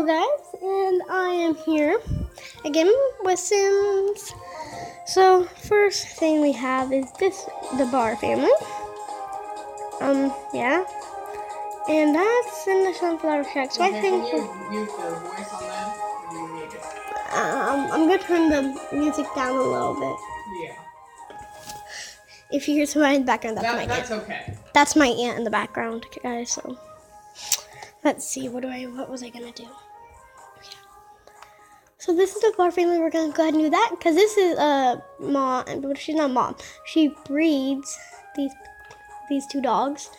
Hello guys, and I am here again with Sims. So first thing we have is the Bar family. Yeah. And that's in the Sunflower Shack. So okay, I think can you mute the voice on that? Or do you need it? I'm gonna turn the music down a little bit. Yeah. If you hear somebody in the background, that's my That's aunt. okay. That's my aunt in the background, guys. So let's see, what was I gonna do? So this is the Bar family. We're gonna go ahead and do that because this is mom, but she's not mom. She breeds these two dogs.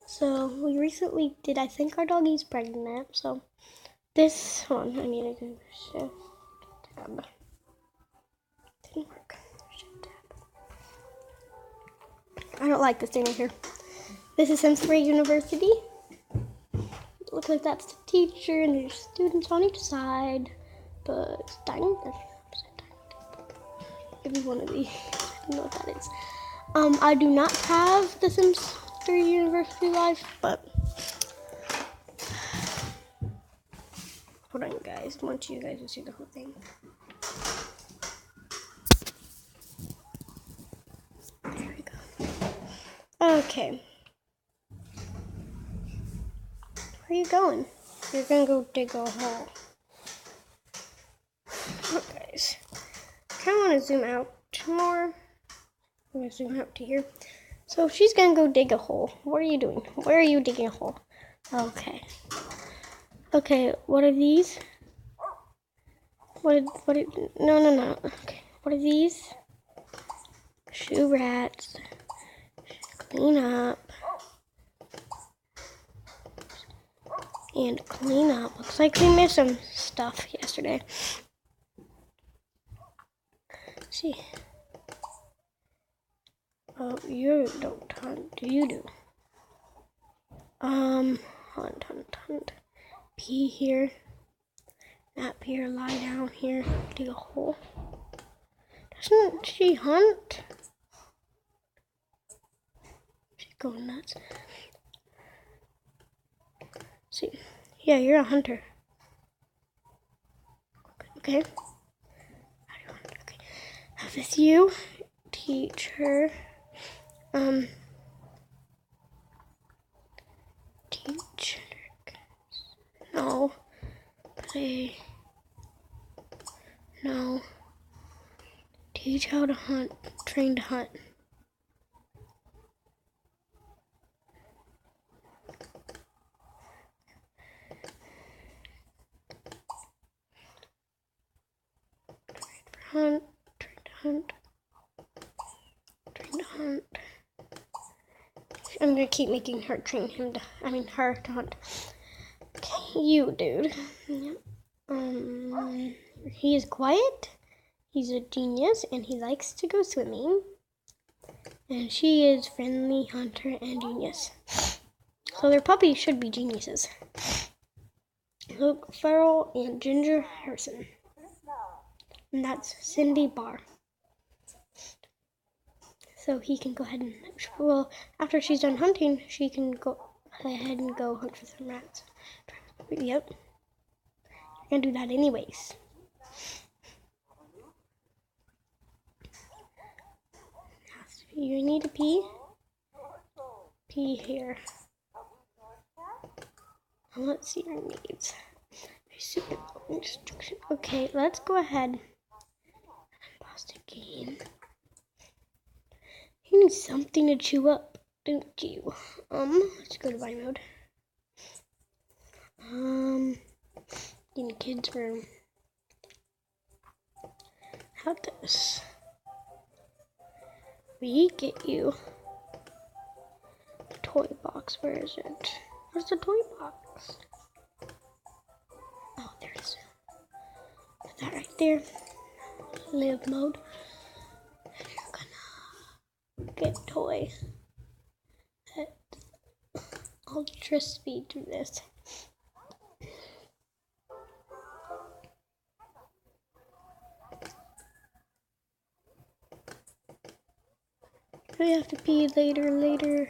So we recently did. I think our doggy's pregnant. So this hold on. I need to go shift tab. Didn't work. Shift tab. I don't like this thing right here. This is Sims 3 University. Looks like that's the teacher and there's students on each side. But it's dining. Maybe one of these. I don't know what that is. I do not have the Sims 3 University Life, but hold on, guys. I want you guys to see the whole thing. There we go. Okay. Where are you going? You're gonna go dig a hole. Oh, guys. I kind of want to zoom out more. I'm gonna zoom out to here. So she's gonna go dig a hole. What are you doing? Where are you digging a hole? Okay. Okay, what are these? No. Okay, what are these? Shoe rats. Clean up. And clean up. Looks like we missed some stuff yesterday. Let's see. Oh, you don't hunt. Do you do? Hunt. Pee here. Nap here. Lie down here. Dig a hole. Doesn't she hunt? She's going nuts. See. Yeah, you're a hunter. Okay. Okay. Have this you. Teach her. Teach. No. Play. No. Teach how to hunt. Train to hunt. Train to hunt. I'm gonna keep making her her to hunt. Okay, you dude. He is quiet. He's a genius and he likes to go swimming. And she is friendly, hunter, and genius. So their puppies should be geniuses. Luke Farrell and Ginger Harrison. And that's Cindy Barr. So he can go ahead and, well, after she's done hunting, she can go ahead and go hunt for some rats. Yep. You're gonna do that anyways. You need to pee? Pee here. Let's see your needs. Super instruction. Okay, let's go ahead and pause the game. You need something to chew up, don't you? Let's go to buy mode. In the kids' room. How does we get you a toy box? Where is it? Where's the toy box? Oh, there it is. Put that right there. Live mode. And you're gonna get toy at ultra speed through this. We have to pee later.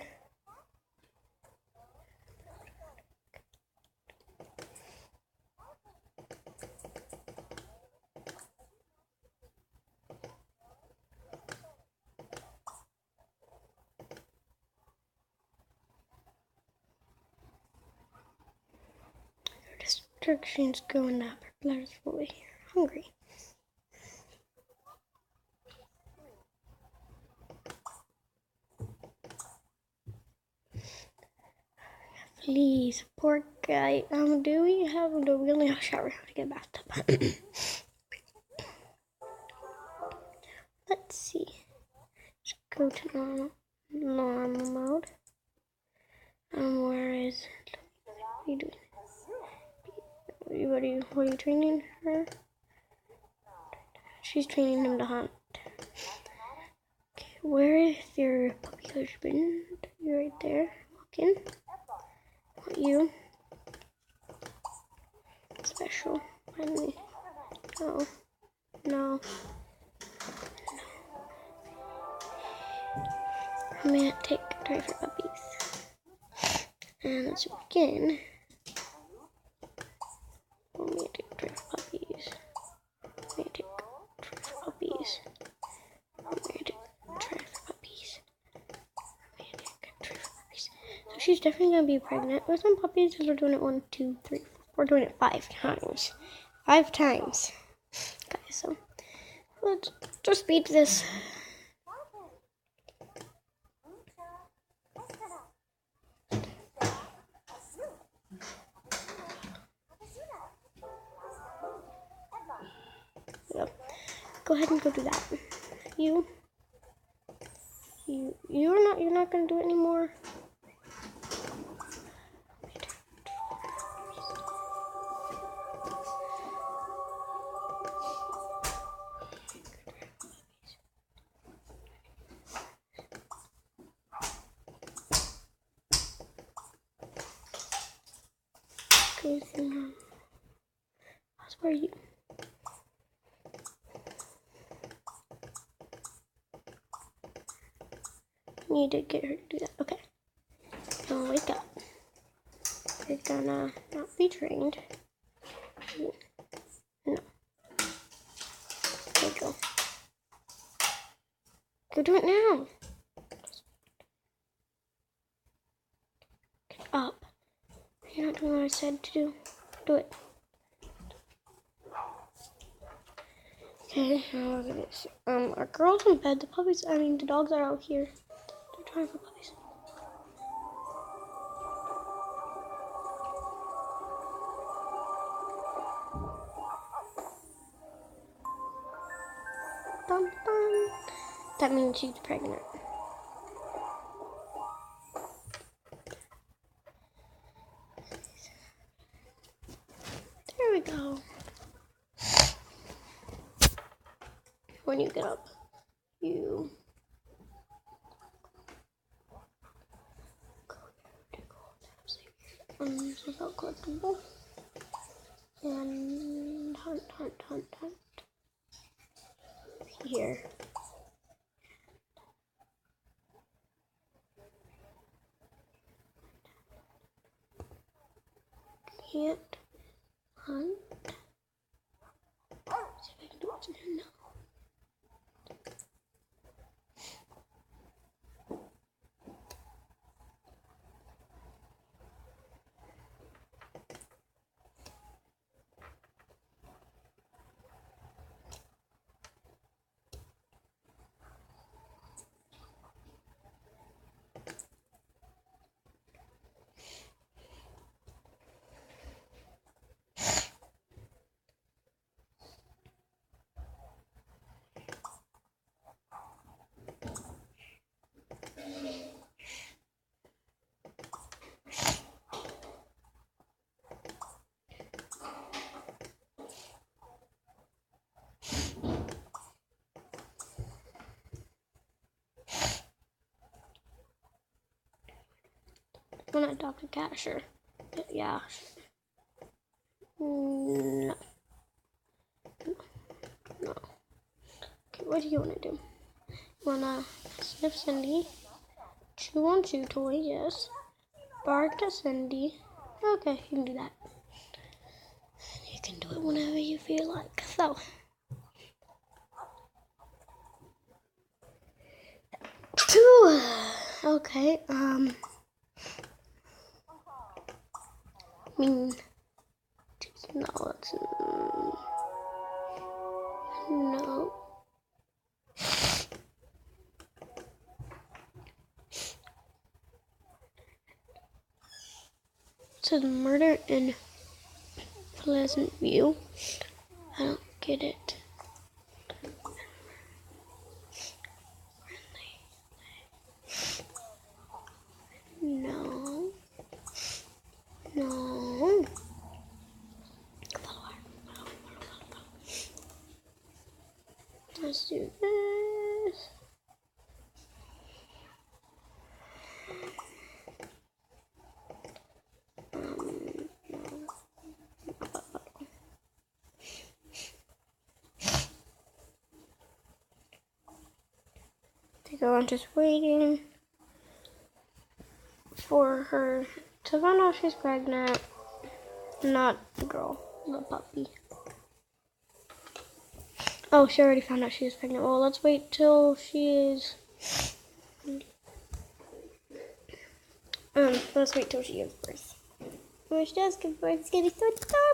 Directions going up. Let's over here. Hungry. Please, poor guy. Do we only have a shower? How to get a bathtub? Let's see. Let's go to normal mode. Where is? What are you doing? What are you training her? She's training him to hunt. Okay, where is your puppy husband? You're right there. Walk in. Not you. Special. Finally. No. No. I'm gonna try for puppies. And let's begin. I'm gonna try for puppies. I'm gonna try for puppies. I'm gonna try for puppies. So she's definitely gonna be pregnant with some puppies because we're doing it 1, 2, 3, 4. We're doing it 5 times. 5 times. Okay, so let's just beat this. Yep. Go ahead and go do that. You're not gonna do it anymore. Where are you? Need to get her to do that. Okay. Now wake up. You're gonna not be trained. No. There you go. Go do it now. Get up. You're not doing what I said to do. Do it. Okay, now we're gonna see. Our girl's in bed. The dogs are out here. They're trying for puppies. Dun, dun. That means she's pregnant. There we go. When you get up, you check out collectible and hunt. Here. Can't hunt. See if I can do what's in here now. When I adopt a cat, sure. Yeah. No. No. Okay, what do you want to do? You want to sniff Cindy? Chew on Chew Toy, yes. Bark at Cindy. Okay, you can do that. You can do it whenever you feel like. So. Okay, No, it's no. It says murder in Pleasant View. I don't get it. No. No. Let's do this. So I'm just waiting for her to find out she's pregnant. Not the girl, the puppy. Oh, she already found out she was pregnant. Well, let's wait till she is. Let's wait till she gives birth. When she does give birth, it's gonna be so exciting.